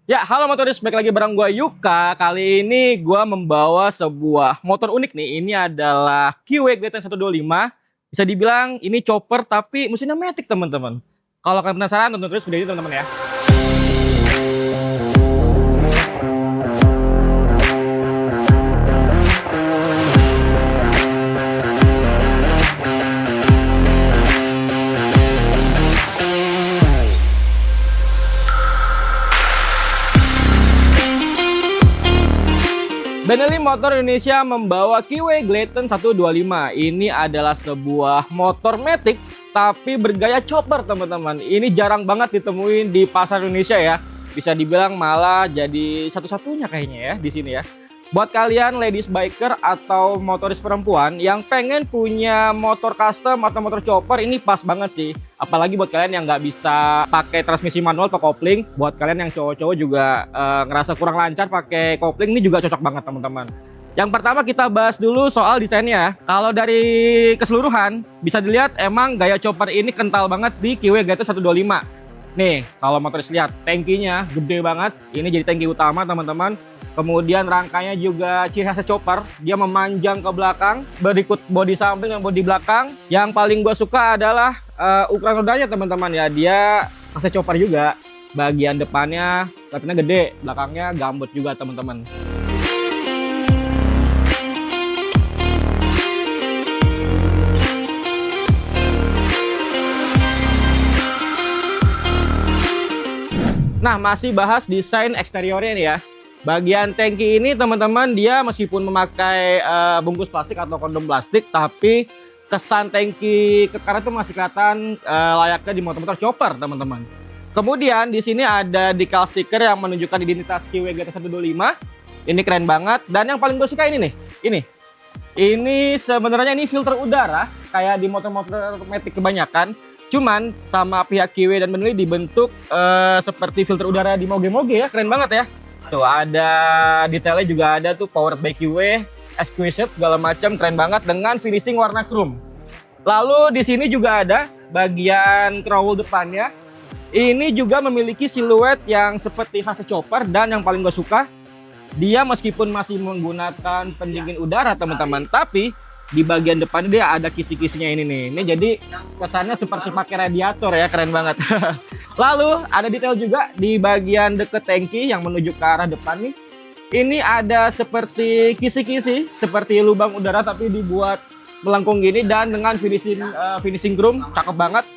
Ya, halo motoris, balik lagi bareng gua Yuka. Kali ini gua membawa sebuah motor unik nih. Ini adalah QW Gleten 125. Bisa dibilang ini chopper tapi mesinnya matic, teman-teman. Kalau kalian penasaran, tonton terus video ini, teman-teman ya. Benelli Motor Indonesia membawa QW Gleten 125. Ini adalah sebuah motor matic tapi bergaya chopper, teman-teman. Ini jarang banget ditemuin di pasar Indonesia ya. Bisa dibilang malah jadi satu-satunya kayaknya ya di sini ya. Buat kalian ladies biker atau motoris perempuan yang pengen punya motor custom atau motor chopper, ini pas banget sih. Apalagi buat kalian yang nggak bisa pakai transmisi manual atau kopling. Buat kalian yang cowok-cowok juga ngerasa kurang lancar pakai kopling, ini juga cocok banget, teman-teman. Yang pertama kita bahas dulu soal desainnya. Kalau dari keseluruhan bisa dilihat emang gaya chopper ini kental banget di QW Gleten 125. Nih, kalau motoris lihat tangkinya gede banget. Ini jadi tangki utama, teman-teman. Kemudian rangkanya juga ciri khasnya chopper, dia memanjang ke belakang, berikut bodi samping dan bodi belakang. Yang paling gue suka adalah ukuran rodanya, teman-teman ya. Dia khasnya chopper juga. Bagian depannya kelihatannya gede, belakangnya gambut juga, teman-teman. Nah, masih bahas desain eksteriornya nih ya. Bagian tangki ini, teman-teman, dia meskipun memakai bungkus plastik atau kondom plastik, tapi kesan tangki ke kanan itu masih kelihatan layaknya di motor-motor chopper, teman-teman. Kemudian di sini ada decal stiker yang menunjukkan identitas QW Gleten 125. Ini keren banget. Dan yang paling gue suka ini nih, ini sebenarnya ini filter udara kayak di motor-motor matic kebanyakan. Cuman sama pihak QW dan Benelli dibentuk seperti filter udara di moge-moge ya, keren banget ya. Tuh ada detailnya juga ada tuh, powered by QW, exquisite segala macam, keren banget dengan finishing warna chrome. Lalu di sini juga ada bagian crawl depannya. Ini juga memiliki siluet yang seperti khas chopper, dan yang paling gue suka dia meskipun masih menggunakan pendingin udara, teman-teman, tapi di bagian depan dia ada kisi-kisinya ini nih. Ini jadi kesannya seperti pakai radiator ya, keren banget. Lalu ada detail juga di bagian deket tangki yang menuju ke arah depan nih. Ini ada seperti kisi-kisi, seperti lubang udara tapi dibuat melengkung gini dan dengan finishing chrome, cakep banget.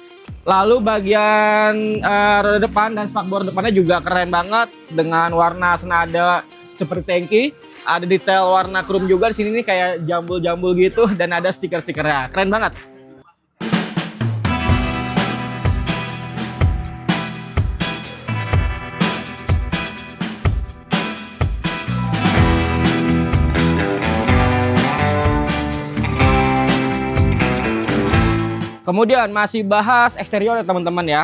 Lalu bagian roda depan dan spakbor depannya juga keren banget dengan warna senada seperti tangki. Ada detail warna chrome juga di sini nih, kayak jambul-jambul gitu, dan ada stiker-stikernya. Keren banget. Kemudian masih bahas eksterior ya, teman-teman ya.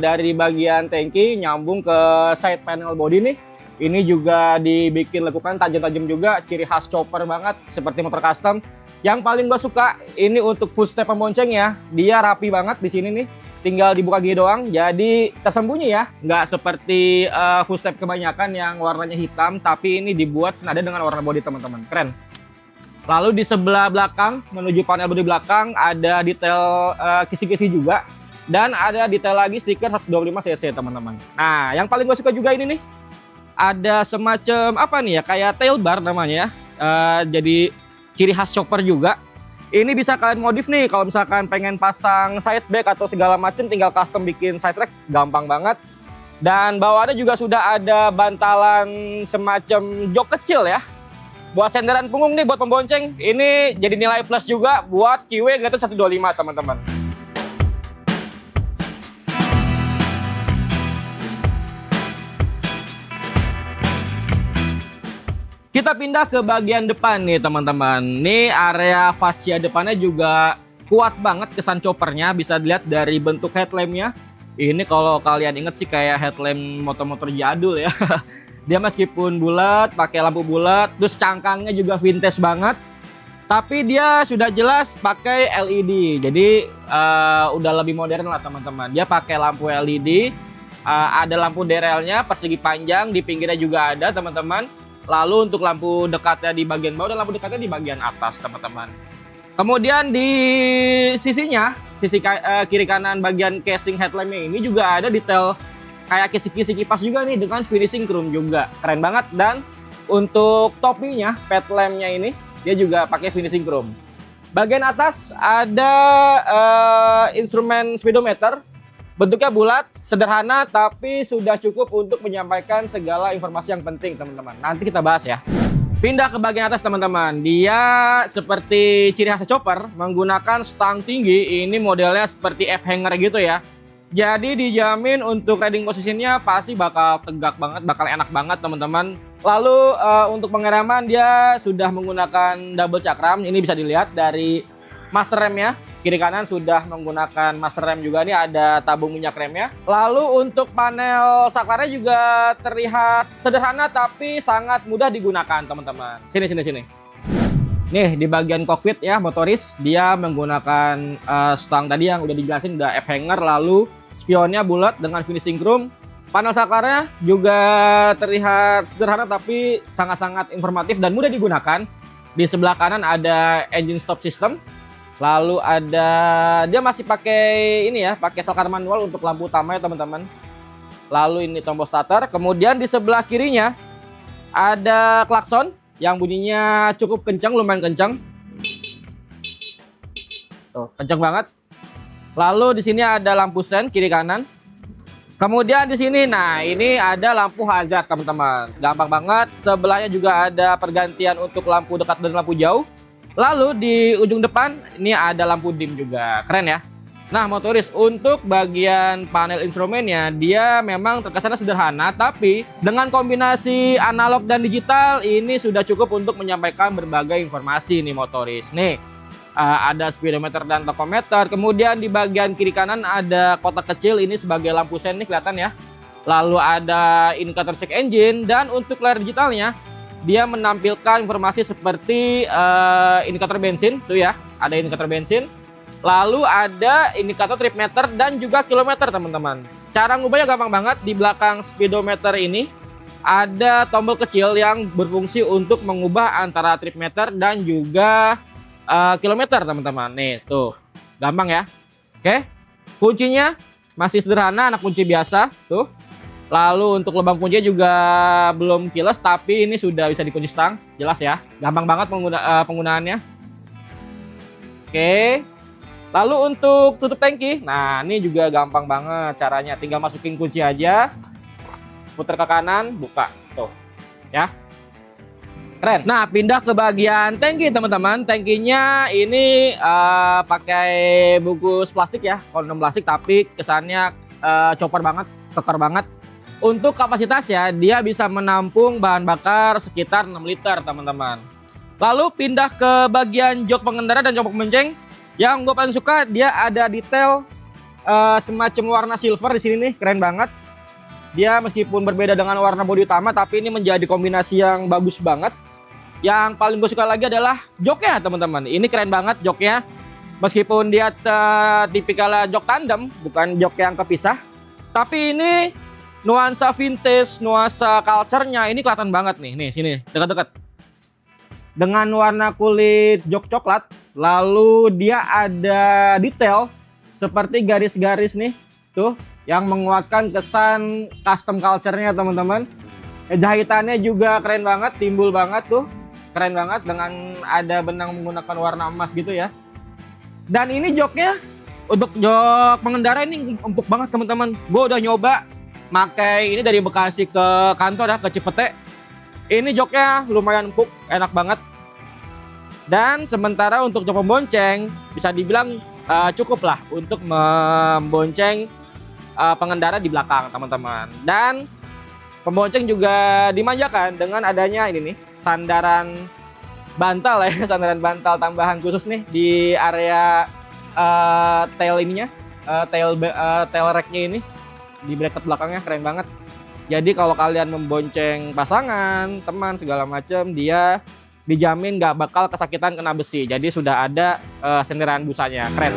Dari bagian tangki nyambung ke side panel body nih. Ini juga dibikin lekukan tajam-tajam juga, ciri khas chopper banget seperti motor custom. Yang paling gue suka ini untuk footstep pembonceng ya. Dia rapi banget di sini nih. Tinggal dibuka gini doang, jadi tersembunyi ya. Nggak seperti footstep kebanyakan yang warnanya hitam, tapi ini dibuat senada dengan warna body, teman-teman. Keren. Lalu di sebelah belakang menuju panel bodi belakang ada detail kisi-kisi juga, dan ada detail lagi stiker 125 cc, teman-teman. Nah, yang paling gue suka juga ini nih, ada semacam apa nih ya, kayak tail bar namanya ya. Jadi ciri khas chopper juga. Ini bisa kalian modif nih kalau misalkan pengen pasang side back atau segala macam, tinggal custom bikin side rack, gampang banget. Dan bawaannya juga sudah ada bantalan semacam jok kecil ya, buat senderan punggung nih, buat pembonceng. Ini jadi nilai plus juga buat QW Gleten 125, teman-teman. Kita pindah ke bagian depan nih, teman-teman. Nih area fascia depannya juga kuat banget kesan choppernya. Bisa dilihat dari bentuk headlampnya. Ini kalau kalian inget sih kayak headlamp motor-motor jadul ya. Dia meskipun bulat, pakai lampu bulat, terus cangkangnya juga vintage banget. Tapi dia sudah jelas pakai LED. Jadi udah lebih modern lah, teman-teman. Dia pakai lampu LED. Ada lampu derelnya persegi panjang, di pinggirnya juga ada teman-teman. Lalu untuk lampu dekatnya di bagian bawah dan lampu dekatnya di bagian atas teman-teman. Kemudian di sisinya, sisi kiri kanan bagian casing headlampnya ini juga ada detail kayak kisi-kisi kipas juga nih dengan finishing chrome juga. Keren banget. Dan untuk topinya, headlampnya ini dia juga pakai finishing chrome. Bagian atas ada instrumen speedometer. Bentuknya bulat, sederhana, tapi sudah cukup untuk menyampaikan segala informasi yang penting teman-teman. Nanti kita bahas ya. Pindah ke bagian atas teman-teman. Dia seperti ciri khas chopper, menggunakan stang tinggi. Ini modelnya seperti F-hanger gitu ya. Jadi dijamin untuk riding posisinya pasti bakal tegak banget, bakal enak banget teman-teman. Lalu untuk pengereman dia sudah menggunakan double cakram. Ini bisa dilihat dari master remnya. Kiri kanan sudah menggunakan master rem juga, nih ada tabung minyak remnya. Lalu untuk panel saklarnya juga terlihat sederhana tapi sangat mudah digunakan teman-teman. Sini. Nih di bagian kokpit ya motoris dia menggunakan stang tadi yang udah dijelasin, udah F-hanger. Lalu spionnya bulat dengan finishing chrome. Panel saklarnya juga terlihat sederhana tapi sangat-sangat informatif dan mudah digunakan. Di sebelah kanan ada engine stop system. Lalu ada, dia masih pakai ini ya, pakai saklar manual untuk lampu utama ya teman-teman. Lalu ini tombol starter. Kemudian di sebelah kirinya ada klakson yang bunyinya cukup kencang, lumayan kencang. Tuh, kencang banget. Lalu di sini ada lampu sen kiri kanan. Kemudian di sini, nah ini ada lampu hazard teman-teman. Gampang banget. Sebelahnya juga ada pergantian untuk lampu dekat dan lampu jauh. Lalu di ujung depan ini ada lampu dim juga, keren ya. Nah motoris untuk bagian panel instrumennya dia memang terkesan sederhana, tapi dengan kombinasi analog dan digital ini sudah cukup untuk menyampaikan berbagai informasi nih motoris. Nih ada speedometer dan tachometer. Kemudian di bagian kiri kanan ada kotak kecil ini sebagai lampu sen nih kelihatan ya. Lalu ada indikator check engine, dan untuk layar digitalnya dia menampilkan informasi seperti indikator bensin, tuh ya, ada indikator bensin. Lalu ada indikator trip meter dan juga kilometer teman-teman. Cara ngubahnya gampang banget. Di belakang speedometer ini ada tombol kecil yang berfungsi untuk mengubah antara trip meter dan juga kilometer teman-teman. Nih tuh, gampang ya. Oke, kuncinya masih sederhana, anak kunci biasa tuh. Lalu untuk lubang kuncinya juga belum keyless, tapi ini sudah bisa dikunci stang, jelas ya. Gampang banget penggunaannya. Oke. Lalu untuk tutup tangki, nah ini juga gampang banget caranya. Tinggal masukin kunci aja, putar ke kanan, buka, tuh, ya. Keren. Nah pindah ke bagian tangki teman-teman. Tangkinya ini pakai bungkus plastik ya, kondom plastik, tapi kesannya chopper banget, kekar banget. Untuk kapasitasnya dia bisa menampung bahan bakar sekitar 6 liter teman-teman. Lalu pindah ke bagian jok pengendara dan jok pembonceng. Yang gue paling suka dia ada detail semacam warna silver di sini nih, keren banget. Dia meskipun berbeda dengan warna bodi utama, tapi ini menjadi kombinasi yang bagus banget. Yang paling gue suka lagi adalah joknya teman-teman. Ini keren banget joknya. Meskipun dia tipikal jok tandem, bukan jok yang kepisah, tapi ini nuansa vintage, nuansa culture-nya ini kelihatan banget nih. Nih sini dekat-dekat. Dengan warna kulit jok coklat, lalu dia ada detail seperti garis-garis nih, tuh, yang menguatkan kesan custom culture-nya teman-teman. Jahitannya juga keren banget, timbul banget tuh, keren banget dengan ada benang menggunakan warna emas gitu ya. Dan ini joknya untuk jok pengendara ini empuk banget teman-teman. Gue udah nyoba pakai ini dari Bekasi ke kantor ya, ke Cipete. Ini joknya lumayan empuk, enak banget. Dan sementara untuk jok pembonceng bisa dibilang cukup lah untuk membonceng pengendara di belakang teman-teman. Dan pembonceng juga dimanjakan dengan adanya ini nih, sandaran bantal ya, sandaran bantal tambahan khusus nih di area tail ininya, tail racknya ini. Di bracket belakangnya keren banget. Jadi kalau kalian membonceng pasangan, teman segala macam, dia dijamin nggak bakal kesakitan kena besi. Jadi sudah ada senderan busanya, keren.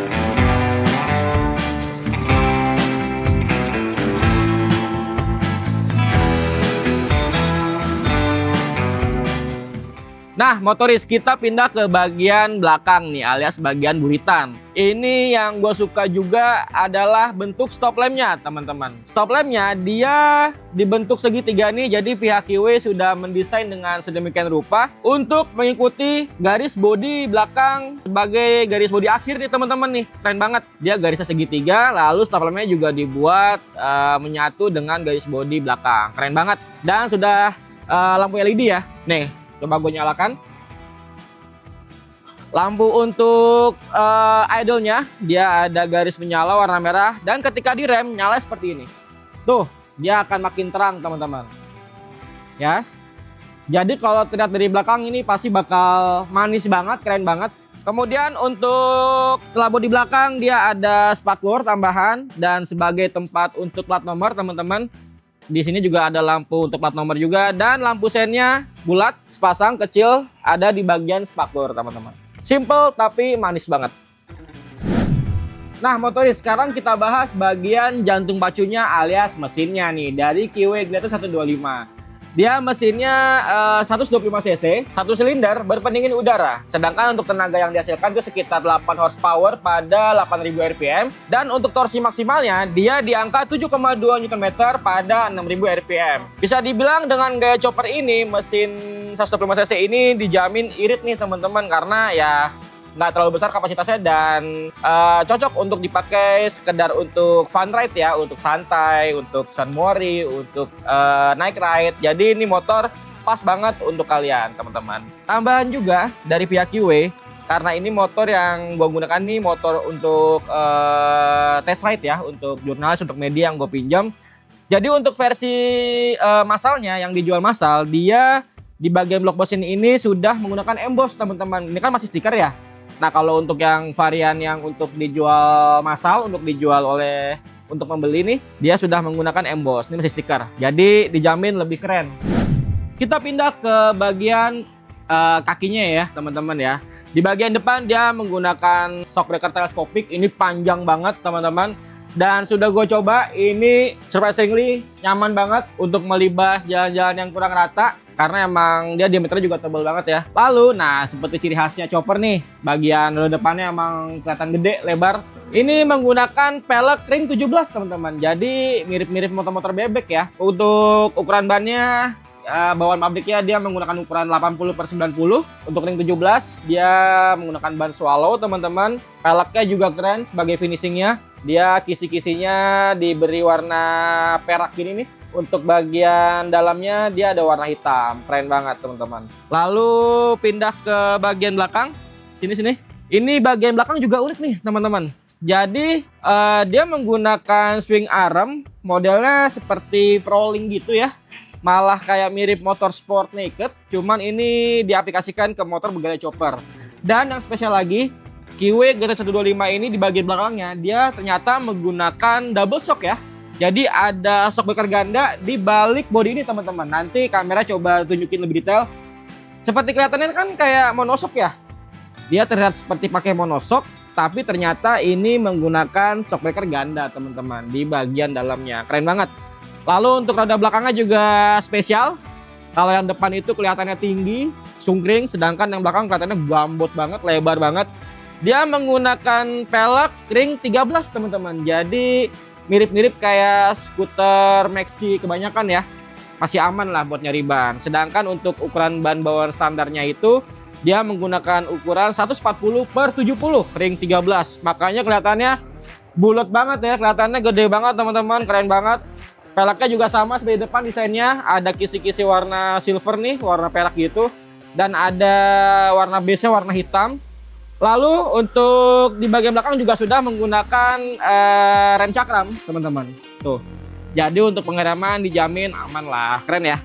Nah, motoris, kita pindah ke bagian belakang nih, alias bagian buritan. Ini yang gue suka juga adalah bentuk stop lampnya, teman-teman. Stop lampnya dia dibentuk segitiga nih, jadi pihak Kiwi sudah mendesain dengan sedemikian rupa untuk mengikuti garis bodi belakang sebagai garis bodi akhir nih, teman-teman nih. Keren banget. Dia garisnya segitiga, lalu stop lampnya juga dibuat menyatu dengan garis bodi belakang. Keren banget. Dan sudah lampu LED ya. Nih, coba gue nyalakan. Lampu untuk idle-nya dia ada garis menyala warna merah, dan ketika direm nyala seperti ini. Tuh, dia akan makin terang, teman-teman. Ya. Jadi kalau terlihat dari belakang ini pasti bakal manis banget, keren banget. Kemudian untuk setelah bodi belakang dia ada spakbor tambahan, dan sebagai tempat untuk plat nomor, teman-teman. Di sini juga ada lampu untuk plat nomor juga, dan lampu sennya bulat, sepasang kecil ada di bagian spakbor, teman-teman. Simple tapi manis banget. Nah, motoris, sekarang kita bahas bagian jantung pacunya alias mesinnya nih dari Kiwi Gladiator 125. Dia mesinnya 125 cc, satu silinder berpendingin udara. Sedangkan untuk tenaga yang dihasilkan itu sekitar 8 horsepower pada 8000 rpm. Dan untuk torsi maksimalnya dia di angka 7,2 Nm pada 6000 rpm. Bisa dibilang dengan gaya chopper ini, mesin 125 cc ini dijamin irit nih, teman-teman, karena ya nggak terlalu besar kapasitasnya dan cocok untuk dipakai sekedar untuk fun ride ya, untuk santai, untuk sunmori, untuk naik ride. Jadi ini motor pas banget untuk kalian, teman-teman. Tambahan juga dari pihak Kiwi, karena ini motor yang gue gunakan nih motor untuk test ride ya, untuk jurnalis, untuk media yang gue pinjam. Jadi untuk versi massalnya yang dijual massal, dia di bagian blok mesin ini sudah menggunakan emboss, teman-teman. Ini kan masih stiker ya. Nah, kalau untuk yang varian yang untuk dijual massal, untuk dijual untuk membeli nih, dia sudah menggunakan emboss. Ini masih stiker. Jadi dijamin lebih keren. Kita pindah ke bagian kakinya ya, teman-teman ya. Di bagian depan dia menggunakan shockbreaker teleskopik. Ini panjang banget, teman-teman. Dan sudah gue coba, ini surprisingly nyaman banget untuk melibas jalan-jalan yang kurang rata. Karena emang dia diameternya juga tebal banget ya. Lalu, nah seperti ciri khasnya chopper nih, bagian roda depannya emang kelihatan gede, lebar. Ini menggunakan pelek ring 17, teman-teman. Jadi mirip-mirip motor-motor bebek ya. Untuk ukuran bannya, bawaan pabriknya dia menggunakan ukuran 80/90. Untuk ring 17 dia menggunakan ban swallow, teman-teman. Peleknya juga keren sebagai finishingnya. Dia kisi-kisinya diberi warna perak gini nih. Untuk bagian dalamnya dia ada warna hitam, keren banget, teman-teman. Lalu pindah ke bagian belakang, sini. Ini bagian belakang juga unik nih, teman-teman. Jadi dia menggunakan swing arm, modelnya seperti Prowling gitu ya. Malah kayak mirip motor sport naked, cuman ini diaplikasikan ke motor bergaya chopper. Dan yang spesial lagi, Kiwi Gladiator 125 ini di bagian belakangnya dia ternyata menggunakan double shock ya. Jadi ada shockbreaker ganda di balik bodi ini, teman-teman. Nanti kamera coba tunjukin lebih detail. Seperti kelihatannya kan kayak monoshock ya. Dia terlihat seperti pakai monoshock, tapi ternyata ini menggunakan shockbreaker ganda, teman-teman, di bagian dalamnya. Keren banget. Lalu untuk roda belakangnya juga spesial. Kalau yang depan itu kelihatannya tinggi, sungkring, sedangkan yang belakang kelihatannya gambot banget, lebar banget. Dia menggunakan pelek ring 13, teman-teman. Jadi mirip-mirip kayak skuter Maxi kebanyakan ya. Masih aman lah buat nyari ban. Sedangkan untuk ukuran ban bawaan standarnya itu dia menggunakan ukuran 140/70 ring 13. Makanya kelihatannya bulat banget ya, kelihatannya gede banget, teman-teman, keren banget. Peleknya juga sama seperti depan desainnya, ada kisi-kisi warna silver nih, warna perak gitu. Dan ada warna base-nya warna hitam. Lalu untuk di bagian belakang juga sudah menggunakan rem cakram, teman-teman. Tuh. Jadi untuk pengereman dijamin aman lah, keren ya.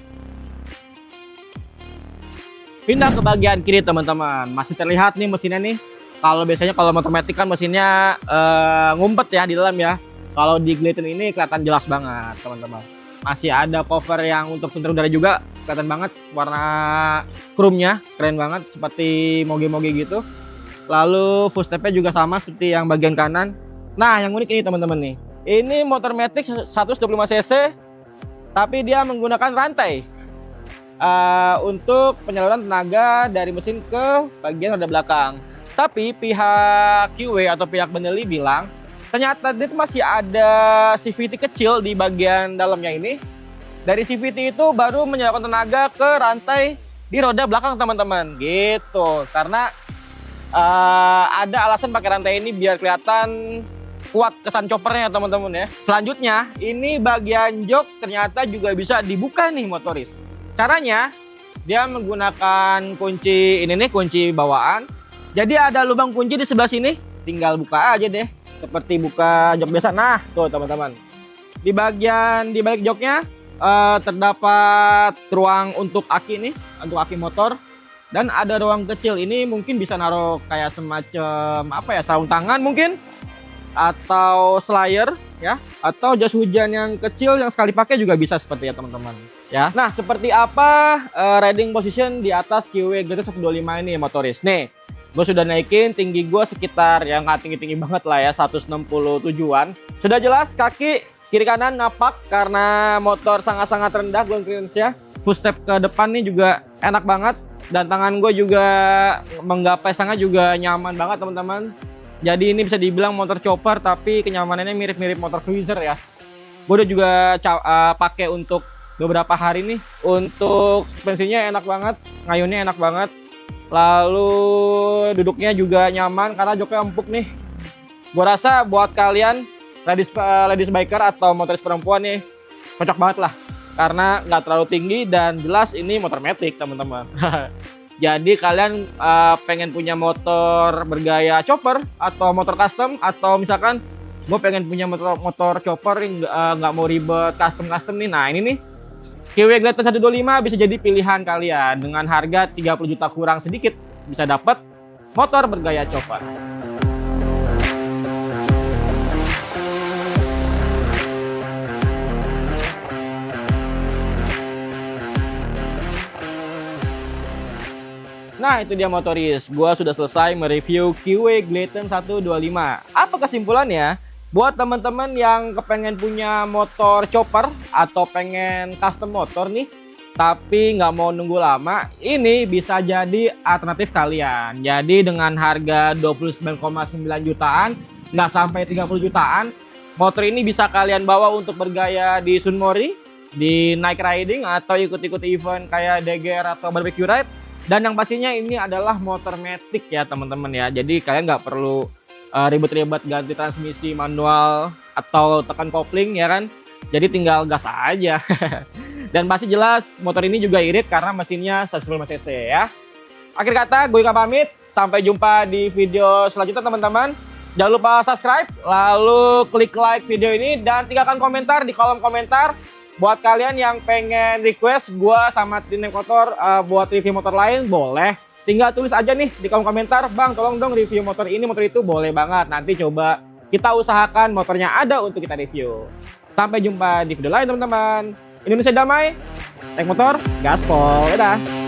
Pindah ke bagian kiri, teman-teman. Masih terlihat nih mesinnya nih. Kalau biasanya kalau motor matic kan mesinnya ngumpet ya di dalam ya. Kalau di Gladiator ini kelihatan jelas banget, teman-teman. Masih ada cover yang untuk filter udara juga, kelihatan banget warna chrome-nya, keren banget seperti moge-moge gitu. Lalu footstep-nya juga sama seperti yang bagian kanan. Nah, yang unik ini, teman-teman nih. Ini motor matic 125 cc, tapi dia menggunakan rantai. untuk penyaluran tenaga dari mesin ke bagian roda belakang. Tapi pihak QW atau pihak Benelli bilang ternyata dia masih ada CVT kecil di bagian dalamnya ini. Dari CVT itu baru menyalurkan tenaga ke rantai di roda belakang teman-teman gitu. Karena ada alasan pakai rantai ini biar kelihatan kuat kesan choppernya teman-teman ya. Selanjutnya ini bagian jok ternyata juga bisa dibuka nih motoris. Caranya dia menggunakan kunci ini nih, kunci bawaan. Jadi ada lubang kunci di sebelah sini, tinggal buka aja deh seperti buka jok biasa. Nah tuh teman-teman, di balik joknya terdapat ruang untuk aki nih, untuk aki motor. Dan ada ruang kecil ini mungkin bisa naruh kayak semacam apa ya, sarung tangan mungkin, atau slayer ya, atau jas hujan yang kecil yang sekali pakai juga bisa seperti ya teman-teman ya. Nah seperti apa riding position di atas QW Gleaton 125 ini motoris. Nih gue sudah naikin tinggi gue sekitar yang nggak tinggi-tinggi banget lah ya, 167an. Sudah jelas kaki kiri kanan ngapak karena motor sangat-sangat rendah ground clearance-nya. Full step ke depan nih juga enak banget. Dan tangan gue juga menggapai stanga juga nyaman banget teman-teman. Jadi ini bisa dibilang motor chopper tapi kenyamanannya mirip-mirip motor cruiser ya. Gue udah juga pakai untuk beberapa hari nih. Untuk suspensinya enak banget, ngayunnya enak banget. Lalu duduknya juga nyaman karena joknya empuk nih. Gue rasa buat kalian ladies biker atau motoris perempuan nih cocok banget lah. Karena nggak terlalu tinggi dan jelas ini motor matic teman-teman. Jadi kalian pengen punya motor bergaya chopper atau motor custom, atau misalkan gue pengen punya motor chopper yang nggak mau ribet custom nih. Nah ini nih QW Gleaton 125 bisa jadi pilihan kalian. Dengan harga 30 juta kurang sedikit bisa dapat motor bergaya chopper. Nah itu dia motoris, gua sudah selesai mereview QW Gleaton 125. Apa kesimpulannya? Buat teman-teman yang kepengen punya motor chopper atau pengen custom motor nih, tapi nggak mau nunggu lama, ini bisa jadi alternatif kalian. Jadi dengan harga 29,9 jutaan, nggak sampai 30 jutaan, motor ini bisa kalian bawa untuk bergaya di Sunmori, di night riding, atau ikut-ikut event kayak DGR atau barbecue ride. Dan yang pastinya ini adalah motor matic ya teman-teman ya. Jadi kalian nggak perlu ribet-ribet ganti transmisi manual atau tekan kopling ya kan. Jadi tinggal gas aja. Dan pasti jelas motor ini juga irit karena mesinnya 105 cc ya. Akhir kata gue pamit. Sampai jumpa di video selanjutnya teman-teman. Jangan lupa subscribe, lalu klik like video ini dan tinggalkan komentar di kolom komentar. Buat kalian yang pengen request gue sama tim motor buat review motor lain, boleh. Tinggal tulis aja nih di kolom komentar, bang tolong dong review motor ini, motor itu, boleh banget. Nanti coba kita usahakan motornya ada untuk kita review. Sampai jumpa di video lain teman-teman. Indonesia damai, naik motor, gaspol, dadah.